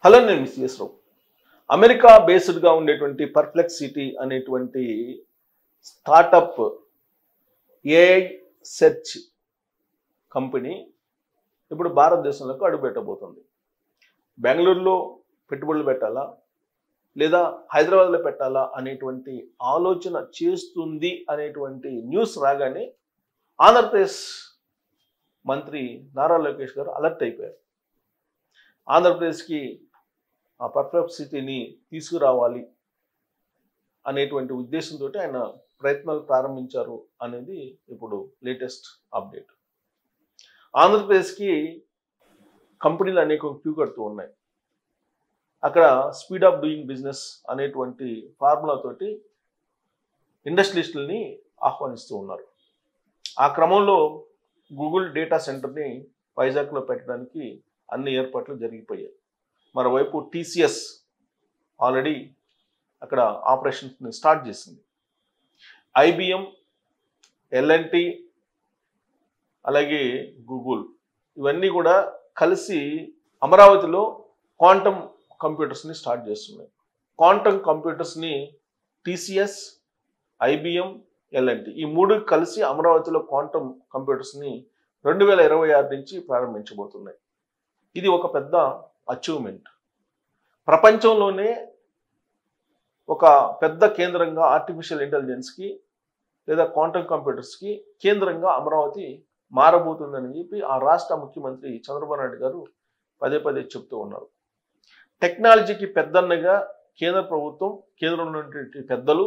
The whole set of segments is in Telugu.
హలో, నేను మిస్ రావు. అమెరికా బేస్డ్గా ఉండేటువంటి పర్ప్లెక్సిటీ అనేటువంటి స్టార్టప్ ఏఐ సెర్చ్ కంపెనీ ఇప్పుడు భారతదేశంలోకి అడుగుపెట్టబోతుంది. బెంగళూరులో పెట్టుబడులు పెట్టాలా లేదా హైదరాబాద్లో పెట్టాలా అనేటువంటి ఆలోచన చేస్తుంది అనేటువంటి న్యూస్ రాగానే ఆంధ్రప్రదేశ్ మంత్రి నారా లోకేష్ గారు అలర్ట్ అయిపోయారు. ఆంధ్రప్రదేశ్కి ఆ పర్ప్లెక్సిటీని తీసుకురావాలి అనేటువంటి ఉద్దేశంతో ఆయన ప్రయత్నాలు ప్రారంభించారు అనేది ఇప్పుడు లేటెస్ట్ అప్డేట్. ఆంధ్రప్రదేశ్కి కంపెనీలు అనేక క్యూ కడుతూ ఉన్నాయి. అక్కడ స్పీడ్ ఆఫ్ డూయింగ్ బిజినెస్ అనేటువంటి ఫార్ములా తోటి ఇండస్ట్రియలిస్టులని ఆహ్వానిస్తూ ఉన్నారు. ఆ క్రమంలో గూగుల్ డేటా సెంటర్ని వైజాగ్లో పెట్టడానికి అన్ని ఏర్పాట్లు జరిగిపోయాయి. మరోవైపు టీసీఎస్ ఆల్రెడీ అక్కడ ఆపరేషన్స్ని స్టార్ట్ చేసింది. ఐబిఎం, ఎల్ఎన్టీ, అలాగే గూగుల్ ఇవన్నీ కూడా కలిసి అమరావతిలో క్వాంటమ్ కంప్యూటర్స్ని స్టార్ట్ చేస్తున్నాయి. క్వాంటమ్ కంప్యూటర్స్ని టీసీఎస్, ఐబిఎం, ఎల్ఎన్టీ ఈ మూడు కలిసి అమరావతిలో క్వాంటమ్ కంప్యూటర్స్ని 2026 నుంచి ప్రారంభించబోతున్నాయి. ఇది ఒక పెద్ద అచీవ్మెంట్. ప్రపంచంలోనే ఒక పెద్ద కేంద్రంగా ఆర్టిఫిషియల్ ఇంటెలిజెన్స్కి లేదా క్వాంటమ్ కంప్యూటర్స్కి కేంద్రంగా అమరావతి మారబోతుందని చెప్పి ఆ రాష్ట్ర ముఖ్యమంత్రి చంద్రబాబు నాయుడు గారు పదే పదే చెప్తూ ఉన్నారు. టెక్నాలజీకి పెద్దన్నగా కేంద్ర ప్రభుత్వం, కేంద్రంలో ఉన్నటువంటి పెద్దలు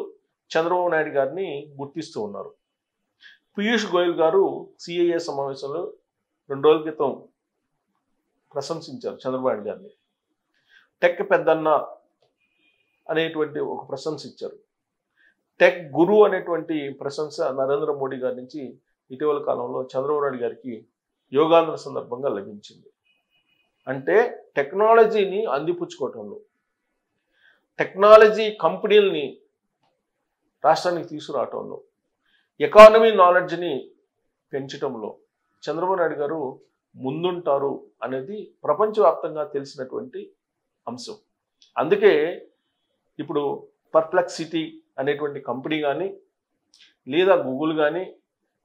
చంద్రబాబు నాయుడు గారిని గుర్తిస్తూ ఉన్నారు. పీయూష్ గోయల్ గారు సిఐఏ సమావేశంలో 2 రోజుల క్రితం ప్రశంసించారు చంద్రబాబు నాయుడు గారిని. టెక్ పెద్దన్న అనేటువంటి ఒక ప్రశంస ఇచ్చారు. టెక్ గురు అనేటువంటి ప్రశంస నరేంద్ర మోడీ గారి నుంచి ఇటీవల కాలంలో చంద్రబాబు నాయుడు గారికి యోగాంధ్ర సందర్భంగా లభించింది. అంటే టెక్నాలజీని అందిపుచ్చుకోవటంలో, టెక్నాలజీ కంపెనీలని రాష్ట్రానికి తీసుకురావటంలో, ఎకానమీ నాలెడ్జ్ని పెంచటంలో చంద్రబాబు నాయుడు గారు ముందుంటారు అనేది ప్రపంచవ్యాప్తంగా తెలిసినటువంటి అంశం. అందుకే ఇప్పుడు పర్ప్లెక్సిటీ అనేటువంటి కంపెనీ కానీ లేదా గూగుల్ కానీ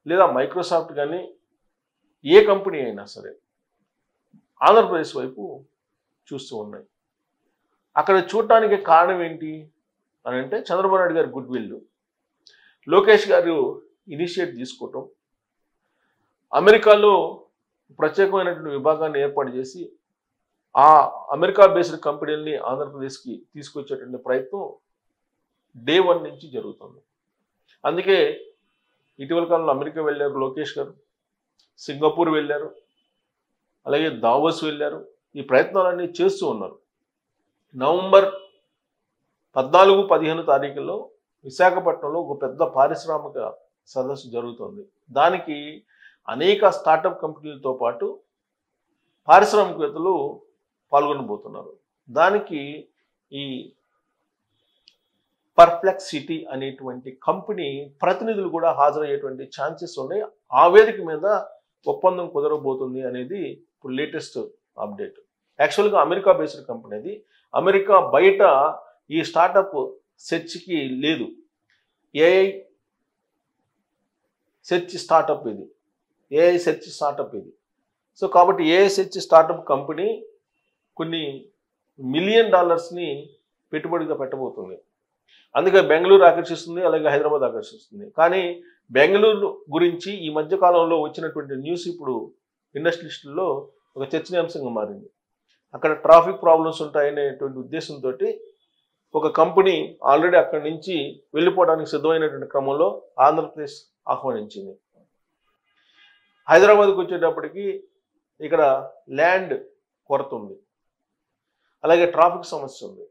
లేదా మైక్రోసాఫ్ట్ కానీ ఏ కంపెనీ అయినా సరే ఆంధ్రప్రదేశ్ వైపు చూస్తూ ఉన్నాయి. అక్కడ చూడటానికి కారణం ఏంటి అని అంటే చంద్రబాబు నాయుడు గారి గుడ్ విల్, లోకేష్ గారు ఇనిషియేట్ తీసుకోవటం, అమెరికాలో ప్రత్యేకమైనటువంటి విభాగాన్ని ఏర్పాటు చేసి ఆ అమెరికా బేస్డ్ కంపెనీలని ఆంధ్రప్రదేశ్కి తీసుకొచ్చేటువంటి ప్రయత్నం డే 1 నుంచి జరుగుతుంది. అందుకే ఇటీవల కాలంలో అమెరికా వెళ్ళారు లోకేష్ గారు, సింగపూర్ వెళ్ళారు, అలాగే దావోస్ వెళ్ళారు. ఈ ప్రయత్నాలన్నీ చేస్తూ ఉన్నారు. నవంబర్ 14, 15 తారీఖుల్లో విశాఖపట్నంలో ఒక పెద్ద పారిశ్రామిక సదస్సు జరుగుతుంది. దానికి అనేక స్టార్టప్ కంపెనీలతో పాటు పారిశ్రామికవేత్తలు పాల్గొనబోతున్నారు. దానికి ఈ పర్ప్లెక్సిటీ అనేటువంటి కంపెనీ ప్రతినిధులు కూడా హాజరయ్యేటువంటి ఛాన్సెస్ ఉన్నాయి. ఆ వేదిక మీద ఒప్పందం కుదరబోతుంది అనేది ఇప్పుడు లేటెస్ట్ అప్డేట్. యాక్చువల్గా అమెరికా బేస్డ్ కంపెనీ అది. అమెరికా బయట ఈ స్టార్టప్ సెర్చ్కి లేదు. ఏఐ సెర్చ్ స్టార్టప్ ఇది, ఏఐ సెర్చ్ స్టార్టప్ ఇది. సో కాబట్టి ఏఐ సెర్చ్ స్టార్టప్ కంపెనీ కొన్ని $1 మిలియన్ పెట్టుబడిగా పెట్టబోతుంది. అందుకే బెంగళూరు ఆకర్షిస్తుంది, అలాగే హైదరాబాద్ ఆకర్షిస్తుంది. కానీ బెంగళూరు గురించి ఈ మధ్య కాలంలో వచ్చినటువంటి న్యూస్ ఇప్పుడు ఇండస్ట్రియలిస్టుల్లో ఒక చర్చనీయాంశంగా మారింది. అక్కడ ట్రాఫిక్ ప్రాబ్లమ్స్ ఉంటాయనేటువంటి ఉద్దేశంతో ఒక కంపెనీ ఆల్రెడీ అక్కడి నుంచి వెళ్ళిపోవడానికి సిద్ధమైనటువంటి క్రమంలో ఆంధ్రప్రదేశ్ ఆహ్వానించింది. హైదరాబాద్కి వచ్చేటప్పటికి ఇక్కడ ల్యాండ్ కొరత ఉంది, అలాగే ట్రాఫిక్ సమస్య ఉంది.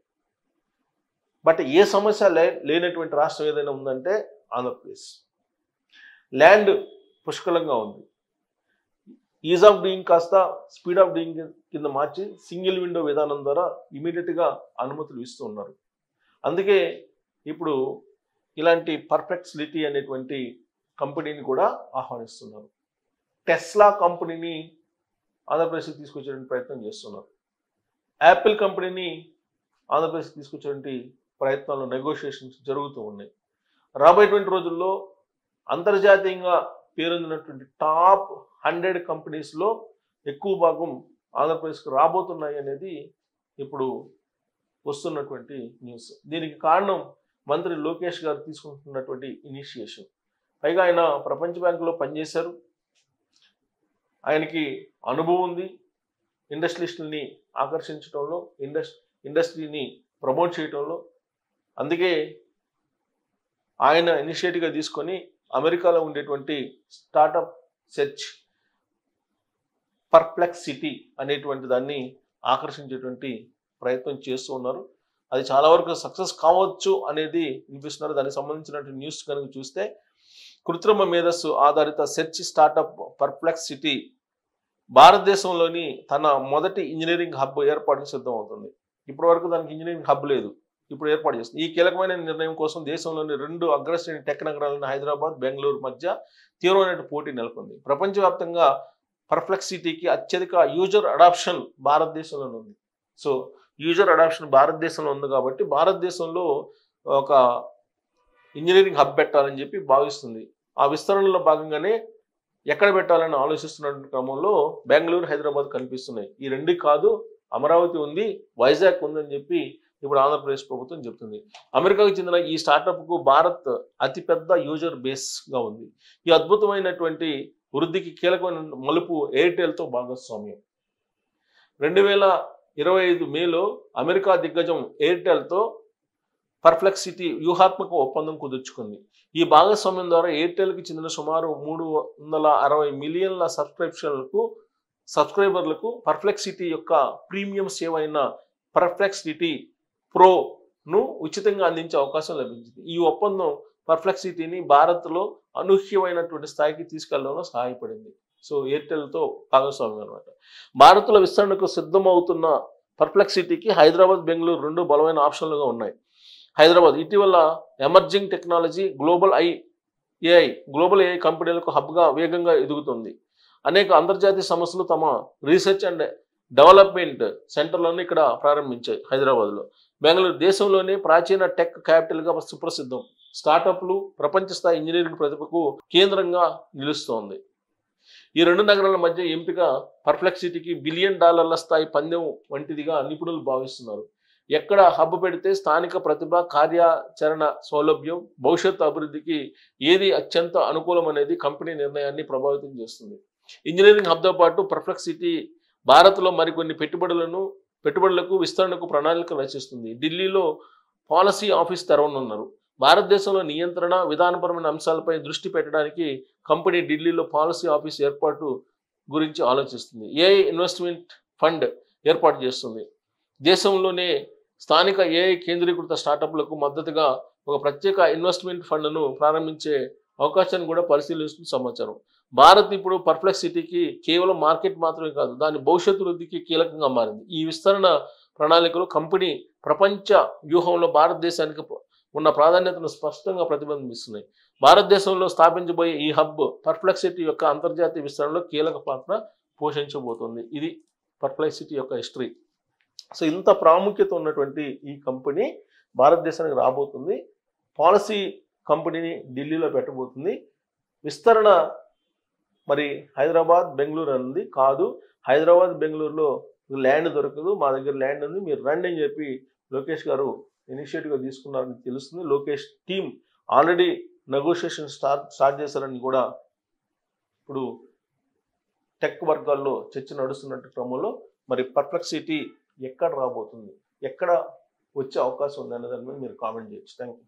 బట్ ఏ సమస్య లేనటువంటి రాష్ట్రం ఏదైనా ఉందంటే ఆంధ్రప్రదేశ్. ల్యాండ్ పుష్కలంగా ఉంది. ఈజ్ ఆఫ్ డూయింగ్ కాస్త స్పీడ్ ఆఫ్ డూయింగ్ కింద మార్చి సింగిల్ విండో విధానం ద్వారా ఇమీడియట్గా అనుమతులు ఇస్తూ ఉన్నారు. అందుకే ఇప్పుడు ఇలాంటి పర్ప్లెక్సిటీ అనేటువంటి కంపెనీని కూడా ఆహ్వానిస్తున్నారు. టెస్లా కంపెనీని ఆంధ్రప్రదేశ్కి తీసుకొచ్చే ప్రయత్నం చేస్తున్నారు. యాపిల్ కంపెనీని ఆంధ్రప్రదేశ్ తీసుకొచ్చేటువంటి ప్రయత్నాలు, నెగోషియేషన్స్ జరుగుతూ ఉన్నాయి. రాబోయేటువంటి రోజుల్లో అంతర్జాతీయంగా పేరొందినటువంటి టాప్ 100 కంపెనీస్లో ఎక్కువ భాగం ఆంధ్రప్రదేశ్కి రాబోతున్నాయి అనేది ఇప్పుడు వస్తున్నటువంటి న్యూస్. దీనికి కారణం మంత్రి లోకేష్ గారు తీసుకుంటున్నటువంటి ఇనిషియేషన్. పైగా ఆయన ప్రపంచ బ్యాంకులో పనిచేశారు, ఆయనకి అనుభవం ఉంది ఇండస్ట్రియలిస్టుల్ని ఆకర్షించడంలో, ఇండస్ట్రీని ప్రమోట్ చేయడంలో. అందుకే ఆయన ఇనిషియేటివ్గా తీసుకొని అమెరికాలో ఉండేటువంటి స్టార్టప్ సెర్చ్ పర్ప్లెక్సిటీ అనేటువంటి దాన్ని ఆకర్షించేటువంటి ప్రయత్నం చేస్తూ ఉన్నారు. అది చాలా వరకు సక్సెస్ కావచ్చు అనేది వినిపిస్తున్నారు. దానికి సంబంధించినటువంటి న్యూస్ కనుక చూస్తే, కృత్రిమ మేధస్సు ఆధారిత సెర్చ్ స్టార్టప్ పర్ప్లెక్సిటీ భారతదేశంలోని తన మొదటి ఇంజనీరింగ్ హబ్ ఏర్పాటుకు సిద్ధమవుతుంది. ఇప్పటి వరకు దానికి ఇంజనీరింగ్ హబ్ లేదు, ఇప్పుడు ఏర్పాటు చేస్తుంది. ఈ కీలకమైన నిర్ణయం కోసం దేశంలోని 2 అగ్రశ్రేణి టెక్ నగరాలైన హైదరాబాద్, బెంగళూరు మధ్య తీవ్రమైన పోటీ నెలకొంది. ప్రపంచవ్యాప్తంగా పర్ప్లెక్సిటీకి అత్యధిక యూజర్ అడాప్షన్ భారతదేశంలోనే ఉంది. సో యూజర్ అడాప్షన్ భారతదేశంలో ఉంది కాబట్టి భారతదేశంలో ఒక ఇంజనీరింగ్ హబ్ పెట్టాలని చెప్పి భావిస్తుంది. ఆ విస్తరణలో భాగంగానే ఎక్కడ పెట్టాలని ఆలోచిస్తున్న క్రమంలో బెంగళూరు, హైదరాబాద్ కనిపిస్తున్నాయి. ఈ 2 కాదు, అమరావతి ఉంది, వైజాగ్ ఉందని చెప్పి ఇప్పుడు ఆంధ్రప్రదేశ్ ప్రభుత్వం చెప్తుంది. అమెరికాకు చెందిన ఈ స్టార్టప్కు భారత్ అతిపెద్ద యూజర్ బేస్గా ఉంది. ఈ అద్భుతమైనటువంటి వృద్ధికి కీలకమైన మలుపు ఎయిర్టెల్తో భాగస్వామ్యం. 2025 మేలో అమెరికా దిగ్గజం ఎయిర్టెల్తో పర్ప్లెక్సిటీ వ్యూహాత్మక ఒప్పందం కుదుర్చుకుంది. ఈ భాగస్వామ్యం ద్వారా ఎయిర్టెల్కి చెందిన సుమారు 360 మిలియన్ల సబ్స్క్రైబర్లకు పర్ప్లెక్సిటీ యొక్క ప్రీమియం సేవ అయిన పర్ప్లెక్సిటీ ప్రోను ఉచితంగా అందించే అవకాశం లభించింది. ఈ ఒప్పందం పర్ప్లెక్సిటీని భారత్లో అనూహ్యమైనటువంటి స్థాయికి తీసుకెళ్లడంలో సహాయపడింది. సో ఎయిర్టెల్తో భాగస్వామ్యం అనమాట. భారత్లో విస్తరణకు సిద్ధమవుతున్న పర్ప్లెక్సిటీకి హైదరాబాద్, బెంగళూరు 2 బలమైన ఆప్షన్లుగా ఉన్నాయి. హైదరాబాద్ ఇటీవల ఎమర్జింగ్ టెక్నాలజీ, గ్లోబల్ ఏఐ కంపెనీలకు హబ్గా వేగంగా ఎదుగుతుంది. అనేక అంతర్జాతీయ సంస్థలు తమ రీసెర్చ్ అండ్ డెవలప్మెంట్ సెంటర్లను ఇక్కడ ప్రారంభించాయి హైదరాబాద్లో. బెంగళూరు దేశంలోనే ప్రాచీన టెక్ క్యాపిటల్గా సుప్రసిద్ధం. స్టార్టప్లు, ప్రపంచ స్థాయి ఇంజనీరింగ్ ప్రతిభకు కేంద్రంగా నిలుస్తోంది. ఈ 2 నగరాల మధ్య ఎంపిక పర్ప్లెక్సిటీకి $1 బిలియన్ స్థాయి పందెం వంటిదిగా నిపుణులు భావిస్తున్నారు. ఎక్కడ హబ్ పెడితే స్థానిక ప్రతిభ, కార్యాచరణ సౌలభ్యం, భవిష్యత్తు అభివృద్ధికి ఏది అత్యంత అనుకూలం అనేది కంపెనీ నిర్ణయాన్ని ప్రభావితం చేస్తుంది. ఇంజనీరింగ్ హబ్తో పాటు పర్ప్లెక్సిటీ భారత్లో మరికొన్ని పెట్టుబడులకు విస్తరణకు ప్రణాళిక రచిస్తుంది. ఢిల్లీలో పాలసీ ఆఫీస్ తెరవనున్నారు. భారతదేశంలో నియంత్రణ, విధానపరమైన అంశాలపై దృష్టి పెట్టడానికి కంపెనీ ఢిల్లీలో పాలసీ ఆఫీస్ ఏర్పాటు గురించి ఆలోచిస్తుంది. ఏఐ ఇన్వెస్ట్మెంట్ ఫండ్ ఏర్పాటు చేస్తుంది. దేశంలోనే స్థానిక ఏఐ కేంద్రీకృత స్టార్టప్లకు మద్దతుగా ఒక ప్రత్యేక ఇన్వెస్ట్మెంట్ ఫండ్ను ప్రారంభించే అవకాశాన్ని కూడా పరిశీలిస్తున్న సమాచారం. భారత్ ఇప్పుడు పర్ప్లెక్సిటీకి కేవలం మార్కెట్ మాత్రమే కాదు, దాని భవిష్యత్తు వృద్ధికి కీలకంగా మారింది. ఈ విస్తరణ ప్రణాళికలు కంపెనీ ప్రపంచ వ్యూహంలో భారతదేశానికి ఉన్న ప్రాధాన్యతను స్పష్టంగా ప్రతిబింబిస్తున్నాయి. భారతదేశంలో స్థాపించబోయే ఈ హబ్ పర్ప్లెక్సిటీ యొక్క అంతర్జాతీయ విస్తరణలో కీలక పాత్ర పోషించబోతుంది. ఇది పర్ప్లెక్సిటీ యొక్క హిస్టరీ. సో ఇంత ప్రాముఖ్యత ఉన్నటువంటి ఈ కంపెనీ భారతదేశానికి రాబోతుంది. పాలసీ కంపెనీని ఢిల్లీలో పెట్టబోతుంది. విస్తరణ మరి హైదరాబాద్, బెంగళూరు అనేది కాదు. హైదరాబాద్, బెంగళూరులో ల్యాండ్ దొరకదు, మా దగ్గర ల్యాండ్ ఉంది, మీరు రండి అని చెప్పి లోకేష్ గారు ఇనిషియేటివ్గా తీసుకున్నారని తెలుస్తుంది. Lokesh team already negotiation start చేశారని కూడా ఇప్పుడు టెక్ వర్గాల్లో చర్చ నడుస్తున్నట్టు క్రమంలో మరి పర్ప్లెక్సిటీ ఎక్కడ రాబోతుంది, ఎక్కడ వచ్చే అవకాశం ఉంది అనే దాని మీద మీరు కామెంట్ చేయొచ్చు. Thank you.